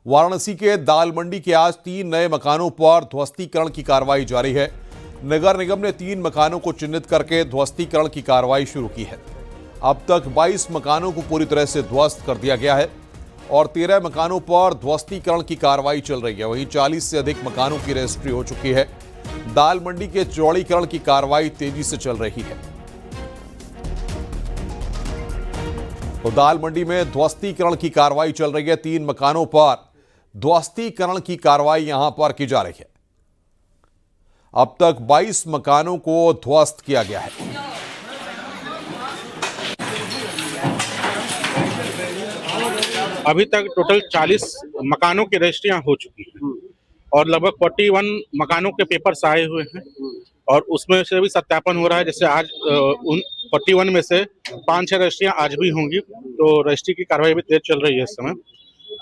वाराणसी के दाल मंडी के आज 3 नए मकानों पर ध्वस्तीकरण की कार्रवाई जारी है। नगर निगम ने 3 मकानों को चिन्हित करके ध्वस्तीकरण की कार्रवाई शुरू की है। अब तक 22 मकानों को पूरी तरह से ध्वस्त कर दिया गया है और 13 मकानों पर ध्वस्तीकरण की कार्रवाई चल रही है। वहीं 40 से अधिक मकानों की रजिस्ट्री हो चुकी है। दाल मंडी के चौड़ीकरण की कार्रवाई तेजी से चल रही है। तो दाल मंडी में ध्वस्तीकरण की कार्रवाई चल रही है। 3 मकानों पर ध्वस्तीकरण की कार्रवाई यहां पर की जा रही है। अब तक 22 मकानों को ध्वस्त किया गया है। अभी तक टोटल 40 मकानों की रजिस्ट्रियां हो चुकी हैं और लगभग 41 मकानों के पेपर्स आए हुए हैं और उसमें से भी सत्यापन हो रहा है। जैसे आज उन 41 में से 5-6 रजिस्ट्रियां आज भी होंगी, तो रजिस्ट्री की कार्रवाई भी तेज चल रही है इस समय।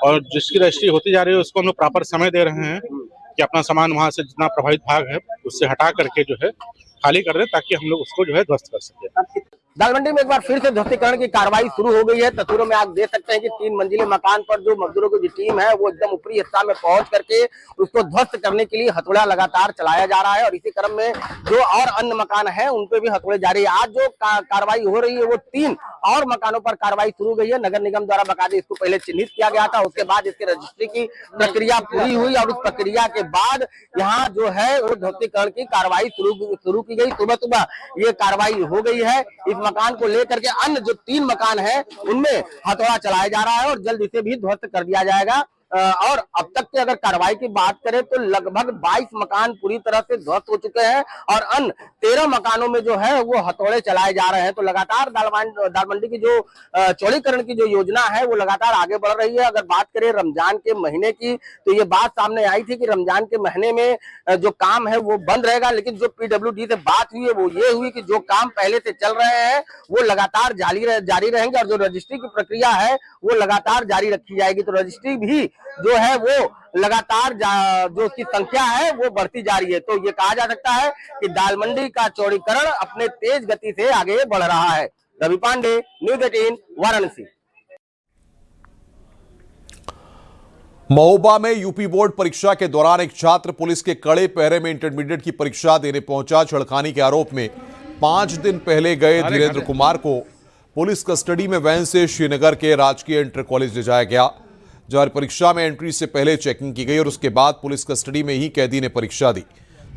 और जिसकी रजिस्ट्री होती जा रही है उसको हम लोग प्रॉपर समय दे रहे हैं कि अपना सामान वहां से जितना प्रभावित भाग है उससे हटा करके जो है खाली कर दें, ताकि हम लोग उसको जो है ध्वस्त कर सकें। दाल मंडी में एक बार फिर से ध्वस्तीकरण की कार्रवाई शुरू हो गई है। तस्वीरों में आप देख सकते हैं कि 3 मंजिले मकान पर जो मजदूरों की जो टीम है वो एकदम ऊपरी हिस्सा में पहुंच करके उसको ध्वस्त करने के लिए हथौड़ा लगातार चलाया जा रहा है और इसी क्रम में जो और अन्य मकान है उन पे भी हथौड़े जारी है। आज जो कार्रवाई हो रही है वो 3 और मकानों पर कार्रवाई शुरू गई है। नगर निगम द्वारा बकायदे इसको पहले चिन्हित किया गया था, उसके बाद इसकी रजिस्ट्री की प्रक्रिया पूरी हुई और उस प्रक्रिया के बाद यहाँ जो है वो ध्वस्तीकरण की कार्रवाई शुरू की गई। सुबह ये कार्रवाई हो गई है। इस मकान को लेकर के अन्य जो 3 मकान है उनमें हथौड़ा चलाया जा रहा है और जल्द इसे भी ध्वस्त कर दिया जाएगा। और अब तक की अगर कार्रवाई की बात करें तो लगभग 22 मकान पूरी तरह से ध्वस्त हो चुके हैं और अन्य 13 मकानों में जो है वो हथौड़े चलाए जा रहे हैं। तो लगातार दाल मंडी की जो चौड़ीकरण की जो योजना है वो लगातार आगे बढ़ रही है। अगर बात करें रमजान के महीने की तो ये बात सामने आई थी कि रमजान के महीने में जो काम है वो बंद रहेगा, लेकिन जो PWD से बात हुई है वो ये हुई कि जो काम पहले से चल रहे हैं वो लगातार जारी रहेंगे और जो रजिस्ट्री की प्रक्रिया है वो लगातार जारी रखी जाएगी। तो रजिस्ट्री भी जो है वो लगातार जो उसकी संख्या है वो बढ़ती जा रही है। तो ये कहा जा सकता है कि दाल मंडी का चौड़ीकरण अपने तेज गति से आगे बढ़ रहा है। रवि पांडे, न्यूज़ 18, वाराणसी। महोबा में यूपी बोर्ड परीक्षा के दौरान एक छात्र पुलिस के कड़े पहरे में इंटरमीडिएट की परीक्षा देने पहुंचा। छेड़खानी के आरोप में 5 दिन पहले गए धीरेन्द्र कुमार को पुलिस कस्टडी में वैन से श्रीनगर के राजकीय इंटर कॉलेज ले जाया गया, जहां परीक्षा में एंट्री से पहले चेकिंग की गई और उसके बाद पुलिस कस्टडी में ही कैदी ने परीक्षा दी।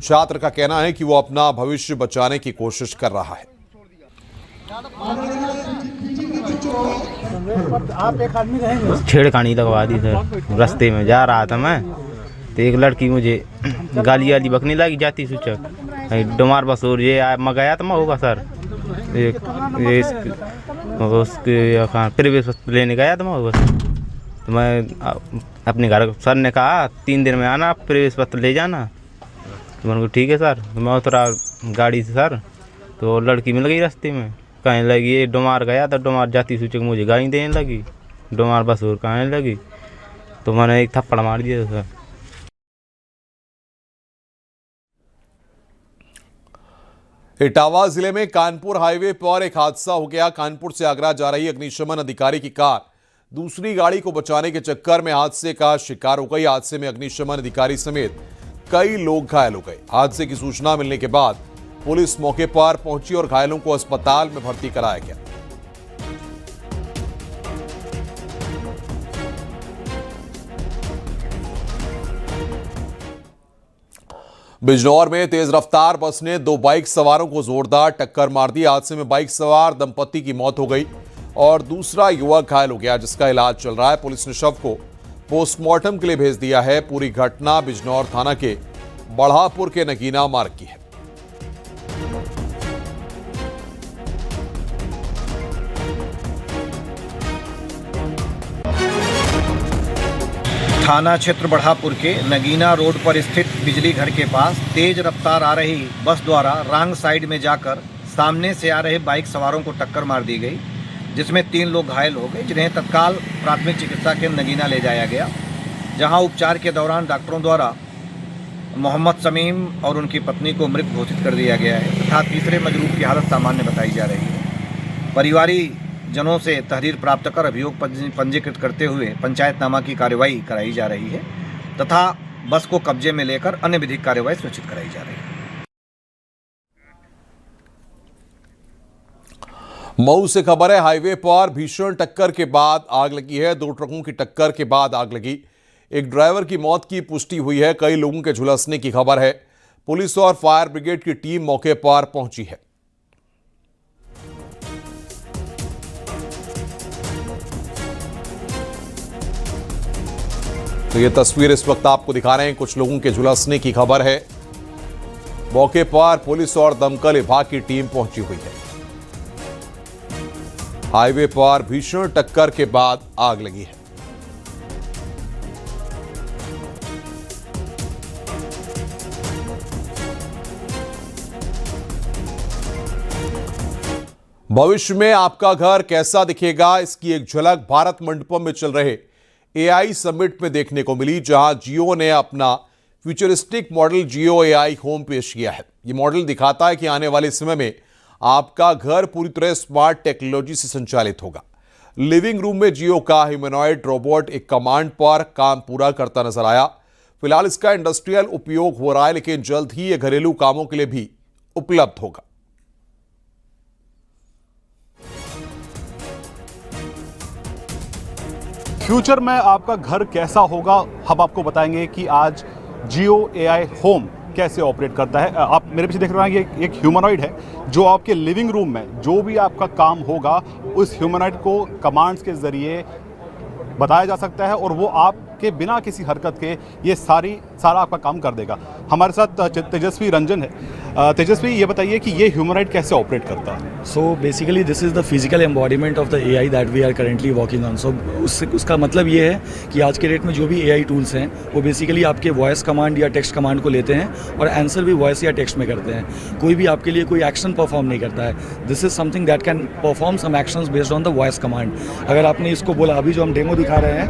छात्र का कहना है कि वो अपना भविष्य बचाने की कोशिश कर रहा है। छेड़खानी लगवा दी सर। रास्ते में जा रहा था मैं तो एक लड़की मुझे गाली बकने लगी जाती सूचक डुमार बस और ये मैं गया तो मैं होगा सर उसके प्रवेश लेने गया था मैं बस। तो मैं अपने घर सर ने कहा 3 दिन में आना, प्रवेश पत्र ले जाना। तो मैंने कहा ठीक है सर। तो मैं उतरा गाड़ी से सर, तो लड़की मिल गई रास्ते में, कहने लगी ये डुमार गया था, डुमार जाती सूचक मुझे गाली देने लगी, डुमार बस और कहने लगी। तो मैंने एक थप्पड़ मार दिया सर। इटावा जिले में कानपुर हाईवे पर एक हादसा हो गया। कानपुर से आगरा जा रही अग्निशमन अधिकारी की कार दूसरी गाड़ी को बचाने के चक्कर में हादसे का शिकार हो गई। हादसे में अग्निशमन अधिकारी समेत कई लोग घायल हो गए। हादसे की सूचना मिलने के बाद पुलिस मौके पर पहुंची और घायलों को अस्पताल में भर्ती कराया गया। बिजनौर में तेज रफ्तार बस ने 2 बाइक सवारों को जोरदार टक्कर मार दी। हादसे में बाइक सवार दंपति की मौत हो गई और दूसरा युवक घायल हो गया, जिसका इलाज चल रहा है। पुलिस ने शव को पोस्टमार्टम के लिए भेज दिया है। पूरी घटना बिजनौर थाना के बढ़ापुर के नगीना मार्ग की है। थाना क्षेत्र बढ़ापुर के नगीना रोड पर स्थित बिजली घर के पास तेज रफ्तार आ रही बस द्वारा रॉन्ग साइड में जाकर सामने से आ रहे बाइक सवारों को टक्कर मार दी गई, जिसमें 3 लोग घायल हो गए, जिन्हें तत्काल प्राथमिक चिकित्सा केंद्र नगीना ले जाया गया, जहां उपचार के दौरान डॉक्टरों द्वारा मोहम्मद समीम और उनकी पत्नी को मृत घोषित कर दिया गया है तथा तीसरे मजरूर की हालत सामान्य बताई जा रही है। परिवारी जनों से तहरीर प्राप्त कर अभियोग पंजीकृत करते हुए पंचायतनामा की कार्यवाही कराई जा रही है तथा बस को कब्जे में लेकर अन्य विधिक कार्यवाही सुनिश्चित कराई जा रही है। मऊ से खबर है, हाईवे पर भीषण टक्कर के बाद आग लगी है। 2 ट्रकों की टक्कर के बाद आग लगी। एक ड्राइवर की मौत की पुष्टि हुई है। कई लोगों के झुलसने की खबर है। पुलिस और फायर ब्रिगेड की टीम मौके पर पहुंची है। तो ये तस्वीर इस वक्त आपको दिखा रहे हैं। कुछ लोगों के झुलसने की खबर है। मौके पर पुलिस और दमकल विभाग की टीम पहुंची हुई है। हाईवे पर भीषण टक्कर के बाद आग लगी है। भविष्य में आपका घर कैसा दिखेगा, इसकी एक झलक भारत मंडपम में चल रहे एआई समिट में देखने को मिली, जहां जियो ने अपना फ्यूचरिस्टिक मॉडल जियो एआई होम पेश किया है। यह मॉडल दिखाता है कि आने वाले समय में आपका घर पूरी तरह स्मार्ट टेक्नोलॉजी से संचालित होगा। लिविंग रूम में जियो का ह्यूमनॉइड रोबोट एक कमांड पर काम पूरा करता नजर आया। फिलहाल इसका इंडस्ट्रियल उपयोग हो रहा है, लेकिन जल्द ही यह घरेलू कामों के लिए भी उपलब्ध होगा। फ्यूचर में आपका घर कैसा होगा, हम आपको बताएंगे कि आज जियो एआई होम कैसे ऑपरेट करता है। आप मेरे पीछे देख रहे हैं, ये एक ह्यूमनॉइड है जो आपके लिविंग रूम में जो भी आपका काम होगा उस ह्यूमनॉइड को कमांड्स के ज़रिए बताया जा सकता है और वो आपके बिना किसी हरकत के ये सारा आपका काम कर देगा। हमारे साथ तेजस्वी रंजन है। तेजस्वी, ये बताइए कि ये ह्यूमनॉइड कैसे ऑपरेट करता है। So basically this is the physical embodiment of the AI that we are currently working on. So उसका मतलब ये है कि आज के डेट में जो भी AI टूल्स हैं वो बेसिकली आपके वॉइस कमांड या टेक्स्ट कमांड को लेते हैं और आंसर भी वॉइस या टेक्स्ट में करते हैं। कोई भी आपके लिए कोई एक्शन परफॉर्म नहीं करता है। This is something that can perform some actions based on the voice command. अगर आपने इसको बोला, अभी जो हम डेमो दिखा रहे हैं,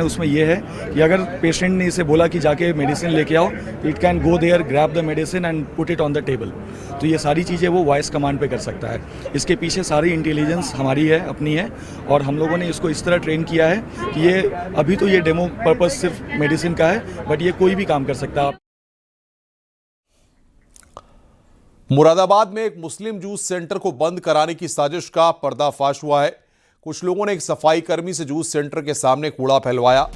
उसमें ये है कि अगर पेशेंट ने इसे बोला कि जाके मेडिसिन लेके आओ, it can go there, grab the medicine and put it on the table. तो ये सारी चीज़ें वो वॉइस कमांड पे कर सकता है। इसके पीछे सारी इंटेलिजेंस हमारी है, अपनी है, और हम लोगों ने इसको इस तरह ट्रेन किया है कि ये अभी तो ये डेमो पर्पज सिर्फ मेडिसिन का है, बट ये कोई भी काम कर सकता है। मुरादाबाद में एक मुस्लिम जूस सेंटर को बंद कराने की साजिश का पर्दाफाश हुआ है। कुछ लोगों ने एक सफाई कर्मी से जूस सेंटर के सामने कूड़ा फैलवाया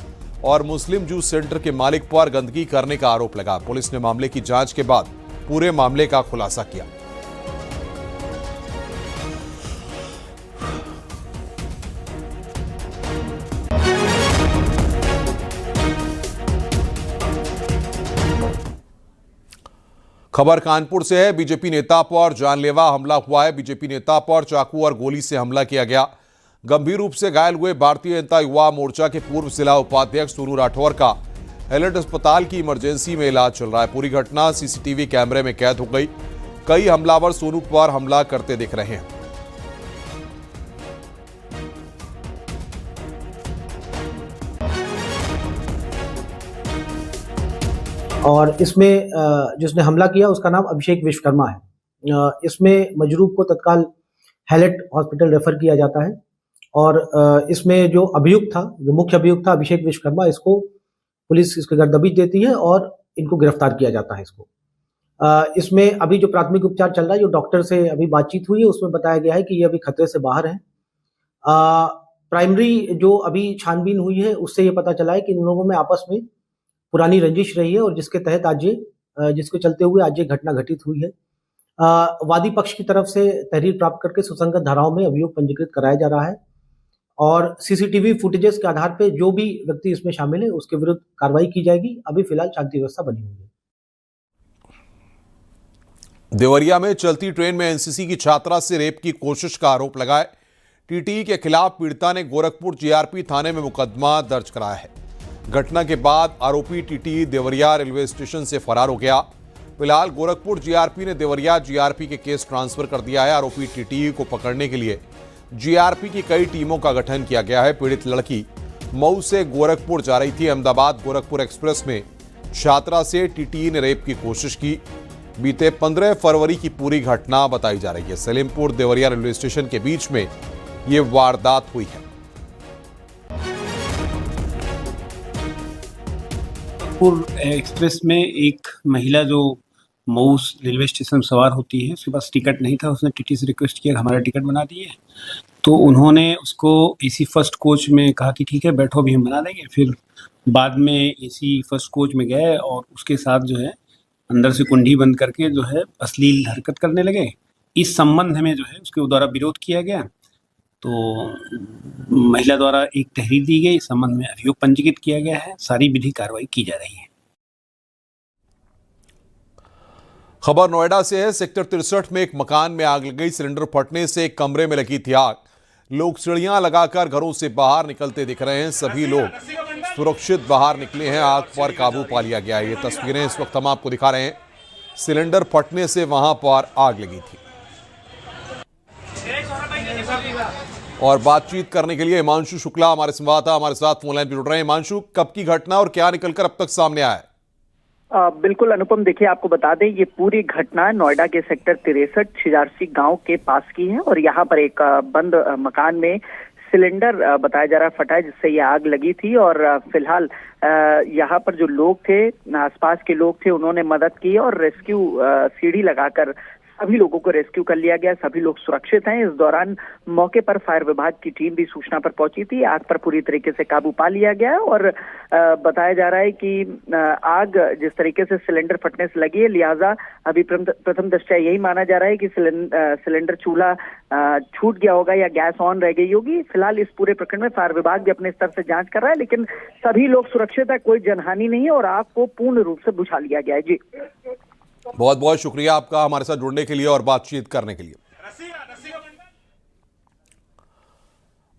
और मुस्लिम जूस सेंटर के मालिक पर गंदगी करने का आरोप लगा। पुलिस ने मामले की जांच के बाद पूरे मामले का खुलासा किया। खबर कानपुर से है। बीजेपी नेता पर जानलेवा हमला हुआ है। बीजेपी नेता पर चाकू और गोली से हमला किया गया। गंभीर रूप से घायल हुए भारतीय जनता युवा मोर्चा के पूर्व जिला उपाध्यक्ष सोनू राठौर का एलर्ट अस्पताल की इमरजेंसी में इलाज चल रहा है। पूरी घटना सीसीटीवी कैमरे में कैद हो गई। कई हमलावर सोनू पर हमला करते दिख रहे हैं। और इसमें जिसने हमला किया उसका नाम अभिषेक विश्वकर्मा है। इसमें मजरूब को तत्काल हैलेट हॉस्पिटल रेफर किया जाता है और इसमें जो अभियुक्त था, जो मुख्य अभियुक्त था अभिषेक विश्वकर्मा, इसको पुलिस इसके गर्दबिश देती है और इनको गिरफ्तार किया जाता है। इसमें अभी जो प्राथमिक उपचार चल रहा है, जो डॉक्टर से अभी बातचीत हुई है, उसमें बताया गया है कि ये अभी खतरे से बाहर है। प्राइमरी जो अभी छानबीन हुई है उससे ये पता चला है कि इन लोगों में आपस में पुरानी रंजिश रही है और जिसके तहत आज जिसके चलते हुए आज ये घटना घटित हुई है। वादी पक्ष की तरफ से तहरीर प्राप्त करके सुसंगत धाराओं में अभियोग पंजीकृत कराया जा रहा है और सीसीटीवी फुटेजेस के आधार पर जो भी व्यक्ति इसमें शामिल है उसके विरुद्ध कार्रवाई की जाएगी। अभी फिलहाल शांति व्यवस्था बनी हुई है। देवरिया में चलती ट्रेन में एनसीसी की छात्रा से रेप की कोशिश का आरोप लगा है। टीटी के खिलाफ पीड़िता ने गोरखपुर जीआरपी थाने में मुकदमा दर्ज कराया है। घटना के बाद आरोपी टीटी देवरिया रेलवे स्टेशन से फरार हो गया। फिलहाल गोरखपुर जीआरपी ने देवरिया जीआरपी के केस ट्रांसफर कर दिया है। आरोपी टीटी को पकड़ने के लिए जीआरपी की कई टीमों का गठन किया गया है। पीड़ित लड़की मऊ से गोरखपुर जा रही थी। अहमदाबाद गोरखपुर एक्सप्रेस में छात्रा से टीटी ने रेप की कोशिश की। बीते 15 फरवरी की पूरी घटना बताई जा रही है। सलेमपुर देवरिया रेलवे स्टेशन के बीच में ये वारदात हुई है। एक्सप्रेस में एक महिला जो मऊ रेलवे स्टेशन सवार होती है, उसके पास टिकट नहीं था। उसने टीटी से रिक्वेस्ट किया हमारा टिकट बना दिए, तो उन्होंने उसको एसी फर्स्ट कोच में कहा कि ठीक है बैठो भी हम बना देंगे। फिर बाद में एसी फर्स्ट कोच में गए और उसके साथ जो है अंदर से कुंडी बंद करके जो है अश्लील हरकत करने लगे। इस संबंध में जो है उसके द्वारा विरोध किया गया, तो महिला द्वारा एक तहरीर दी गई। इस संबंध में अभियोग पंजीकृत किया गया है। सारी विधि कार्रवाई की जा रही है। खबर नोएडा से है। सेक्टर 63 में एक मकान में आग लग गई। सिलेंडर फटने से एक कमरे में लगी थी आग। लोग सीढ़ियां लगाकर घरों से बाहर निकलते दिख रहे हैं। सभी लोग सुरक्षित बाहर निकले हैं। आग पर काबू पा लिया गया है। ये तस्वीरें इस वक्त हम आपको दिखा रहे हैं। सिलेंडर फटने से वहां पर आग लगी थी। और बातचीत करने के लिए हिमांशु शुक्ला हमारे संवाददाता हमारे साथ फोन लाइन पर जुड़ रहे हैं। हिमांशु, कब की घटना और क्या निकलकर अब तक सामने आया है? बिल्कुल अनुपम, देखिए आपको बता दें ये पूरी घटना नोएडा के सेक्टर 63 छिजारसी गांव के पास की है। और यहाँ पर एक बंद मकान में सिलेंडर बताया जा रहा फटा है, जिससे ये आग लगी थी। और फिलहाल यहाँ पर जो लोग थे, आसपास के लोग थे, उन्होंने मदद की और रेस्क्यू सीढ़ी लगाकर सभी लोगों को रेस्क्यू कर लिया गया। सभी लोग सुरक्षित हैं। इस दौरान मौके पर फायर विभाग की टीम भी सूचना पर पहुंची थी। आग पर पूरी तरीके से काबू पा लिया गया है। और बताया जा रहा है कि आग जिस तरीके से सिलेंडर फटने से लगी है, लिहाजा अभी प्रथम दृष्टया यही माना जा रहा है कि सिलेंडर चूल्हा छूट गया होगा या गैस ऑन रह गई होगी। फिलहाल इस पूरे प्रकरण में फायर विभाग भी अपने स्तर से जांच कर रहा है, लेकिन सभी लोग सुरक्षित है, कोई जनहानि नहीं है और आग को पूर्ण रूप से बुझा लिया गया है। जी, बहुत बहुत शुक्रिया आपका हमारे साथ जुड़ने के लिए और बातचीत करने के लिए।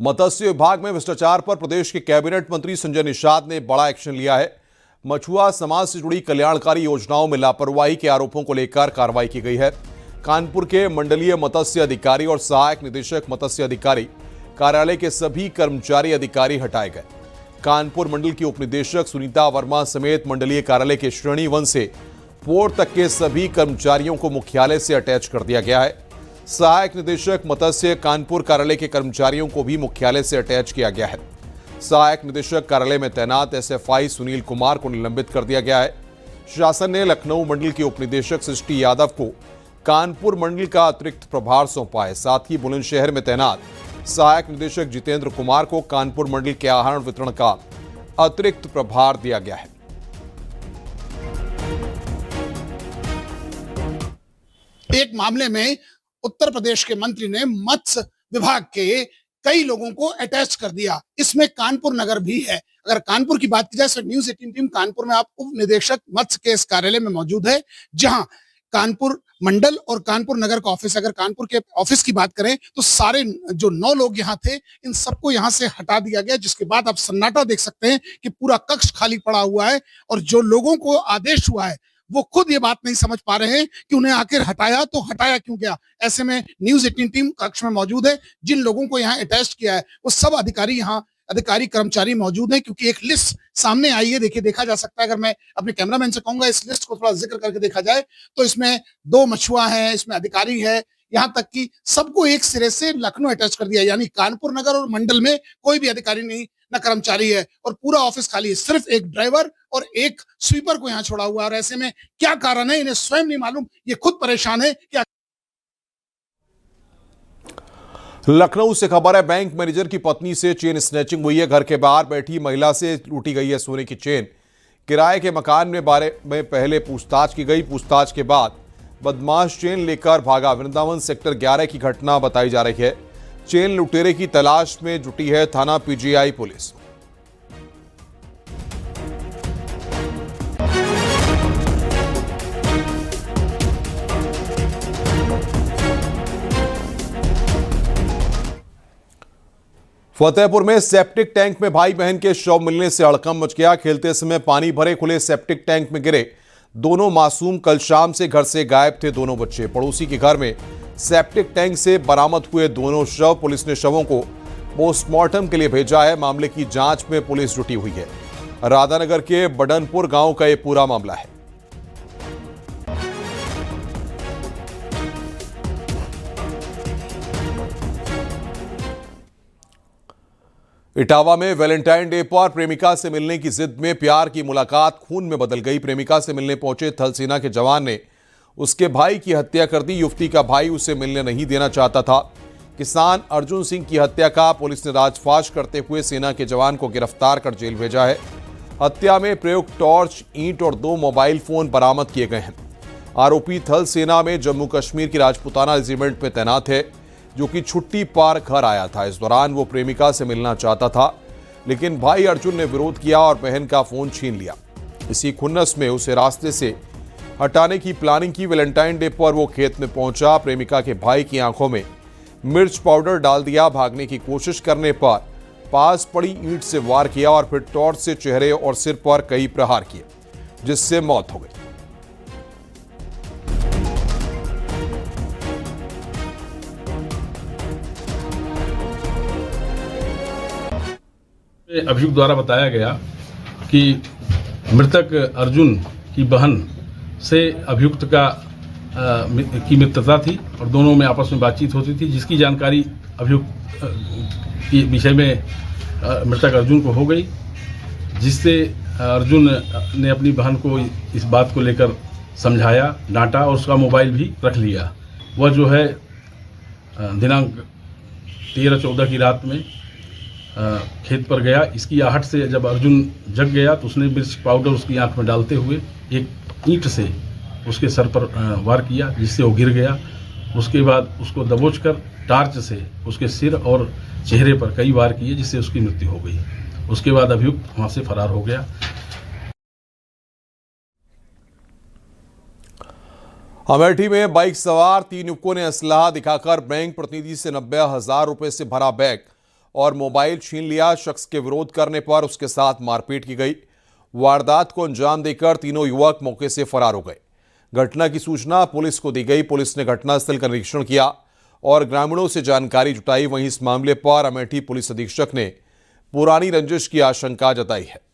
मत्स्य विभाग में भ्रष्टाचार पर प्रदेश के कैबिनेट मंत्री संजय निषाद ने बड़ा एक्शन लिया है। मछुआ समाज से जुड़ी कल्याणकारी योजनाओं में लापरवाही के आरोपों को लेकर कार्रवाई की गई है। कानपुर के मंडलीय मत्स्य अधिकारी और सहायक निदेशक मत्स्य अधिकारी कार्यालय के सभी कर्मचारी अधिकारी हटाए गए। कानपुर मंडल की उपनिदेशक सुनीता वर्मा समेत मंडलीय कार्यालय के श्रेणी 1 से 4 तक के सभी कर्मचारियों को मुख्यालय से अटैच कर दिया गया है। सहायक निदेशक मत्स्य कानपुर कार्यालय के कर्मचारियों को भी मुख्यालय से अटैच किया गया है। सहायक निदेशक कार्यालय में तैनात एसएफआई सुनील कुमार को निलंबित कर दिया गया है। शासन ने लखनऊ मंडल की उपनिदेशक सृष्टि यादव को कानपुर मंडल का अतिरिक्त प्रभार सौंपा है। साथ ही बुलंदशहर में तैनात सहायक निदेशक जितेंद्र कुमार को कानपुर मंडल के आहरण वितरण का अतिरिक्त प्रभार दिया गया है। एक मामले में उत्तर प्रदेश के मंत्री ने मत्स्य विभाग के कई लोगों को अटैच कर दिया। इसमें कानपुर नगर भी है। अगर कानपुर की बात की जाए तो न्यूज़ 18 टीम कानपुर में आप उप निदेशक मत्स्य के इस कार्यालय में मौजूद है, जहां कानपुर मंडल और कानपुर नगर का ऑफिस। अगर कानपुर के ऑफिस की बात करें तो सारे जो 9 लोग यहाँ थे, इन सबको यहाँ से हटा दिया गया, जिसके बाद आप सन्नाटा देख सकते हैं कि पूरा कक्ष खाली पड़ा हुआ है। और जो लोगों को आदेश हुआ है वो खुद ये बात नहीं समझ पा रहे हैं कि उन्हें आखिर हटाया तो हटाया क्यों गया। ऐसे में न्यूज़ 18 टीम कक्ष में मौजूद है। जिन लोगों को यहाँ अटैच किया है वो सब अधिकारी कर्मचारी मौजूद हैं, क्योंकि एक लिस्ट सामने आई है। देखिए, देखा जा सकता है। अगर मैं अपने कैमरामैन से कहूंगा इस लिस्ट को थोड़ा जिक्र करके देखा जाए तो इसमें 2 मछुआ हैं, इसमें अधिकारी है, यहाँ तक कि सबको एक सिरे से लखनऊ अटैच कर दिया। यानी कानपुर नगर और मंडल में कोई भी अधिकारी नहीं, न कर्मचारी है, और पूरा ऑफिस खाली है। सिर्फ एक ड्राइवर और एक स्वीपर को यहाँ छोड़ा हुआ है। और ऐसे में क्या कारण है इन्हें स्वयं नहीं मालूम। ये खुद परेशान है कि लखनऊ से खबर है। बैंक मैनेजर की पत्नी से चेन स्नैचिंग हुई है। घर के बाहर बैठी महिला से लूटी गई है सोने की चेन। किराए के मकान में बारे में पहले पूछताछ की गई। पूछताछ के बाद बदमाश चेन लेकर भागा। वृंदावन सेक्टर 11 की घटना बताई जा रही है। चेन लुटेरे की तलाश में जुटी है थाना पीजीआई पुलिस। फतेहपुर में सेप्टिक टैंक में भाई बहन के शव मिलने से हड़कंप मच गया। खेलते समय पानी भरे खुले सेप्टिक टैंक में गिरे दोनों मासूम कल शाम से घर से गायब थे। दोनों बच्चे पड़ोसी के घर में सेप्टिक टैंक से बरामद हुए दोनों शव। पुलिस ने शवों को पोस्टमार्टम के लिए भेजा है। मामले की जांच में पुलिस जुटी हुई है। राधानगर के बडनपुर गांव का यह पूरा मामला है। इटावा में वैलेंटाइन डे पर प्रेमिका से मिलने की जिद में प्यार की मुलाकात खून में बदल गई। प्रेमिका से मिलने पहुंचे थल सेना के जवान ने उसके भाई की हत्या कर दी। युवती का भाई उसे मिलने नहीं देना चाहता था। किसान अर्जुन सिंह की हत्या का पुलिस ने राजफाश करते हुए सेना के जवान को गिरफ्तार कर जेल भेजा है। हत्या में प्रयुक्त टॉर्च, ईंट और 2 मोबाइल फोन बरामद किए गए हैं। आरोपी थल सेना में जम्मू कश्मीर की राजपूताना रेजिमेंट में तैनात है, जो कि छुट्टी पार घर आया था। इस दौरान वो प्रेमिका से मिलना चाहता था, लेकिन भाई अर्जुन ने विरोध किया और बहन का फोन छीन लिया। इसी खुन्नस में उसे रास्ते से हटाने की प्लानिंग की। वैलेंटाइन डे पर वो खेत में पहुंचा। प्रेमिका के भाई की आंखों में मिर्च पाउडर डाल दिया। भागने की कोशिश करने पर पास पड़ी ईंट से वार किया और फिर टॉर्च से चेहरे और सिर पर कई प्रहार किए, जिससे मौत हो गई। अभियुक्त द्वारा बताया गया कि मृतक अर्जुन की बहन से अभियुक्त की मित्रता थी और दोनों में आपस में बातचीत होती थी, जिसकी जानकारी अभियुक्त के विषय में मृतक अर्जुन को हो गई, जिससे अर्जुन ने अपनी बहन को इस बात को लेकर समझाया, डांटा और उसका मोबाइल भी रख लिया। वह जो है दिनांक 13-14 की रात में खेत पर गया। इसकी आहट से जब अर्जुन जग गया तो उसने मिर्च पाउडर उसकी आंख में डालते हुए एक ईंट से उसके सर पर वार किया, जिससे वो गिर गया। उसके बाद उसको दबोचकर टार्च से उसके सिर और चेहरे पर कई वार किए, जिससे उसकी मृत्यु हो गई। उसके बाद अभियुक्त वहां से फरार हो गया। अमेठी में बाइक सवार 3 युवकों ने असलाह दिखाकर बैंक प्रतिनिधि से 90,000 रुपए से भरा बैग और मोबाइल छीन लिया। शख्स के विरोध करने पर उसके साथ मारपीट की गई। वारदात को अंजाम देकर तीनों युवक मौके से फरार हो गए। घटना की सूचना पुलिस को दी गई। पुलिस ने घटनास्थल का निरीक्षण किया और ग्रामीणों से जानकारी जुटाई। वहीं इस मामले पर अमेठी पुलिस अधीक्षक ने पुरानी रंजिश की आशंका जताई है।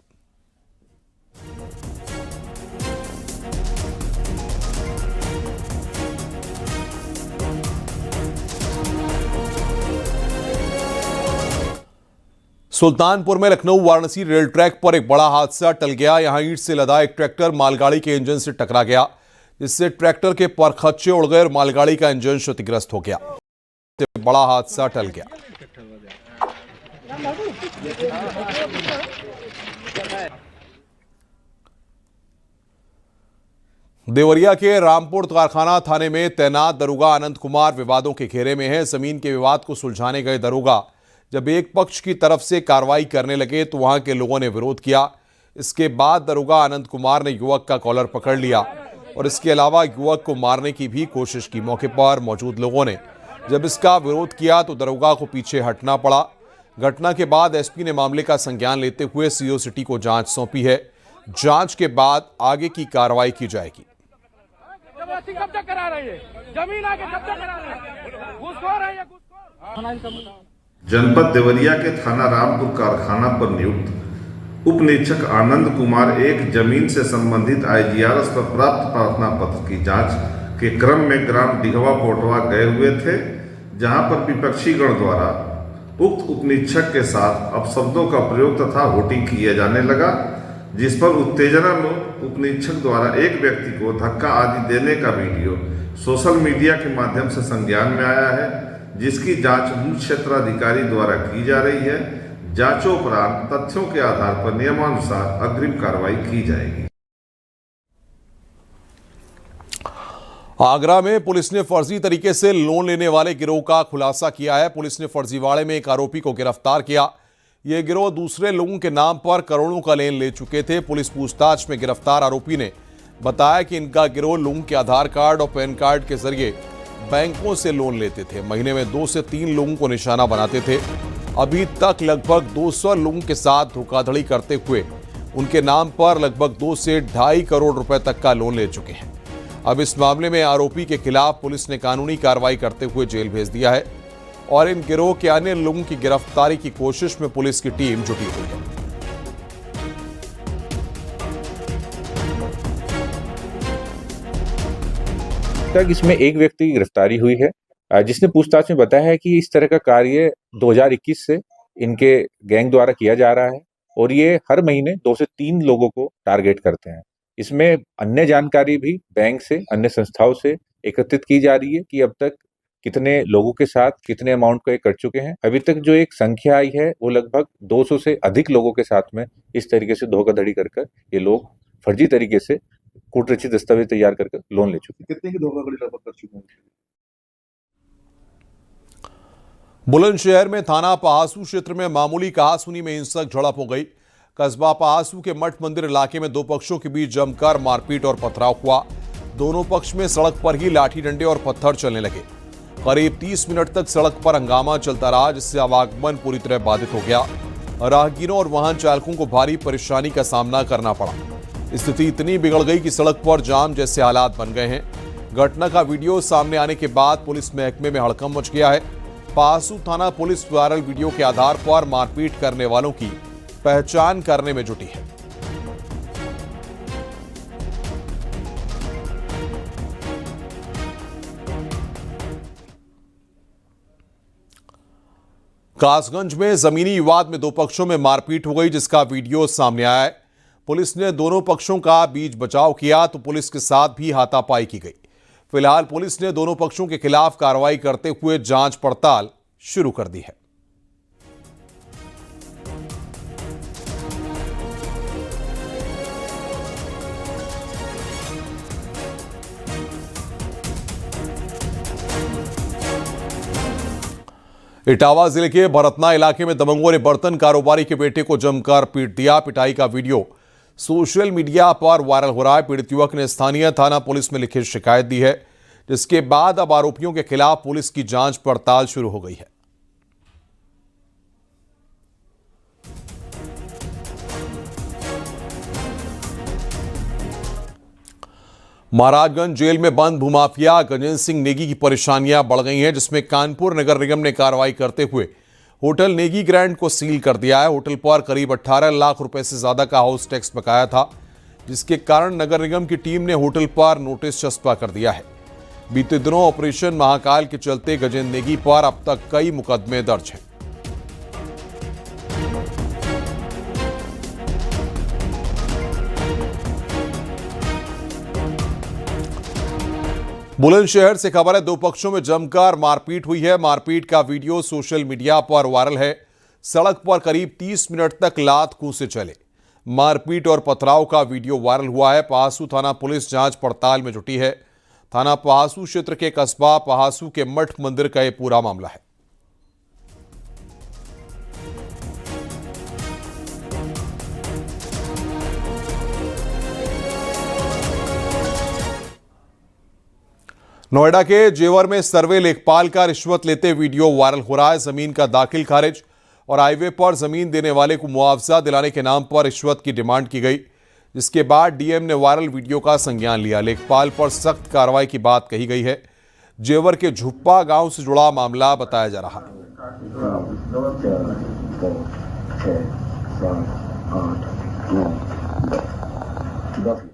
सुल्तानपुर में लखनऊ वाराणसी रेल ट्रैक पर एक बड़ा हादसा टल गया। यहां ईंट से लदा एक ट्रैक्टर मालगाड़ी के इंजन से टकरा गया, जिससे ट्रैक्टर के परखच्चे उड़ गए और मालगाड़ी का इंजन क्षतिग्रस्त हो गया। बड़ा हादसा टल गया। देवरिया के रामपुर कारखाना थाने में तैनात दरोगा अनंत कुमार विवादों के घेरे में है। जमीन के विवाद को सुलझाने गए दरोगा जब एक पक्ष की तरफ से कार्रवाई करने लगे तो वहां के लोगों ने विरोध किया। इसके बाद दरोगा अनंत कुमार ने युवक का कॉलर पकड़ लिया और इसके अलावा युवक को मारने की भी कोशिश की। मौके पर मौजूद लोगों ने जब इसका विरोध किया तो दरोगा को पीछे हटना पड़ा। घटना के बाद एसपी ने मामले का संज्ञान लेते हुए सीओ सिटी को जांच सौंपी है। जांच के बाद आगे की कार्रवाई की जाएगी। जनपद देवरिया के थाना रामपुर कारखाना पर नियुक्त उप निरीक्षक आनंद कुमार एक जमीन से संबंधित आईजीआरएस पर प्राप्त प्रार्थना पत्र की जांच के क्रम में ग्राम डिघवा पोटवा गए हुए थे, जहां पर विपक्षी गण द्वारा उक्त उप निरीक्षक के साथ अपशब्दों का प्रयोग तथा होटिंग किया जाने लगा, जिस पर उत्तेजना में उप निरीक्षक द्वारा एक व्यक्ति को धक्का आदि देने का वीडियो सोशल मीडिया के माध्यम से संज्ञान में आया है, जिसकी जांच मुख्य क्षेत्राधिकारी द्वारा की जा रही है। जांचोपरांत तथ्यों के आधार पर नियमानुसार अग्रिम कार्रवाई की जाएगी। आगरा में पुलिस ने फर्जी तरीके से लोन लेने वाले गिरोह का खुलासा किया है। पुलिस ने फर्जीवाड़े में एक आरोपी को गिरफ्तार किया। यह गिरोह दूसरे लोगों के नाम पर करोड़ों का लोन ले चुके थे। पुलिस पूछताछ में गिरफ्तार आरोपी ने बताया कि इनका गिरोह लोगों के आधार कार्ड और पैन कार्ड के जरिए बैंकों से लोन लेते थे। महीने में 2 से 3 लोगों को निशाना बनाते थे। अभी तक लगभग 200 लोगों के साथ धोखाधड़ी करते हुए उनके नाम पर लगभग 2 से 2.5 करोड़ रुपए तक का लोन ले चुके हैं। अब इस मामले में आरोपी के खिलाफ पुलिस ने कानूनी कार्रवाई करते हुए जेल भेज दिया है और इन गिरोह के अन्य लोगों की गिरफ्तारी की कोशिश में पुलिस की टीम जुटी हुई है। तक इसमें एक व्यक्ति की गिरफ्तारी हुई है, जिसने पूछताछ में बताया है कि इस तरह का कार्य 2021 से इनके गैंग द्वारा किया जा रहा है और ये हर महीने 2 से 3 लोगों को टारगेट करते हैं। इसमें अन्य जानकारी भी बैंक से, अन्य संस्थाओं से एकत्रित की जा रही है कि अब तक कितने लोगों के साथ कितने अमाउंट को ये कर चुके हैं। अभी तक जो एक संख्या आई है वो लगभग 200 से अधिक लोगों के साथ में इस तरीके से धोखाधड़ी कर ये लोग फर्जी तरीके से कूटरचित दस्तावेज तैयार कर लोन ले चुके हैं। कितने की धोखाधड़ी लगभग कर चुके हैं? बुलंदशहर में थाना पहासू क्षेत्र में मामूली कहासुनी में हिंसक झड़प हो गई। कस्बा पहासू के मठ मंदिर इलाके में दो पक्षों के बीच जमकर मारपीट और पथराव हुआ। दोनों पक्ष में सड़क पर ही लाठी डंडे और पत्थर चलने लगे। करीब 30 मिनट तक सड़क पर हंगामा चलता रहा, जिससे आवागमन पूरी तरह बाधित हो गया। राहगीरों और वाहन चालकों को भारी परेशानी का सामना करना पड़ा। स्थिति इतनी बिगड़ गई कि सड़क पर जाम जैसे हालात बन गए हैं। घटना का वीडियो सामने आने के बाद पुलिस महकमे में हड़कंप मच गया है। पहासू थाना पुलिस वायरल वीडियो के आधार पर मारपीट करने वालों की पहचान करने में जुटी है। कासगंज में जमीनी विवाद में दो पक्षों में मारपीट हो गई, जिसका वीडियो सामने आया है। पुलिस ने दोनों पक्षों का बीच बचाव किया तो पुलिस के साथ भी हाथापाई की गई। फिलहाल पुलिस ने दोनों पक्षों के खिलाफ कार्रवाई करते हुए जांच पड़ताल शुरू कर दी है। इटावा जिले के भरतना इलाके में दबंगों ने बर्तन कारोबारी के बेटे को जमकर पीट दिया। पिटाई का वीडियो सोशल मीडिया पर वायरल हो रहा है। पीड़ित युवक ने स्थानीय थाना पुलिस में लिखित शिकायत दी है, जिसके बाद अब आरोपियों के खिलाफ पुलिस की जांच पड़ताल शुरू हो गई है। महाराजगंज जेल में बंद भूमाफिया गजेंद्र सिंह नेगी की परेशानियां बढ़ गई हैं, जिसमें कानपुर नगर निगम ने कार्रवाई करते हुए होटल नेगी ग्रैंड को सील कर दिया है। होटल पर करीब 18 लाख रुपए से ज्यादा का हाउस टैक्स बकाया था, जिसके कारण नगर निगम की टीम ने होटल पर नोटिस चस्पा कर दिया है। बीते दिनों ऑपरेशन महाकाल के चलते गजेंद्र नेगी पर अब तक कई मुकदमे दर्ज हैं। बुलंदशहर से खबर है, दो पक्षों में जमकर मारपीट हुई है। मारपीट का वीडियो सोशल मीडिया पर वायरल है। सड़क पर करीब 30 मिनट तक लात कूंसे चले। मारपीट और पथराव का वीडियो वायरल हुआ है। पहासू थाना पुलिस जांच पड़ताल में जुटी है। थाना पहासू क्षेत्र के कस्बा पहासू के मठ मंदिर का यह पूरा मामला है। नोएडा के जेवर में सर्वे लेखपाल का रिश्वत लेते वीडियो वायरल हो रहा है। जमीन का दाखिल खारिज और हाईवे पर जमीन देने वाले को मुआवजा दिलाने के नाम पर रिश्वत की डिमांड की गई, जिसके बाद डीएम ने वायरल वीडियो का संज्ञान लिया। लेखपाल पर सख्त कार्रवाई की बात कही गई है। जेवर के झुप्पा गांव से जुड़ा मामला बताया जा रहा है।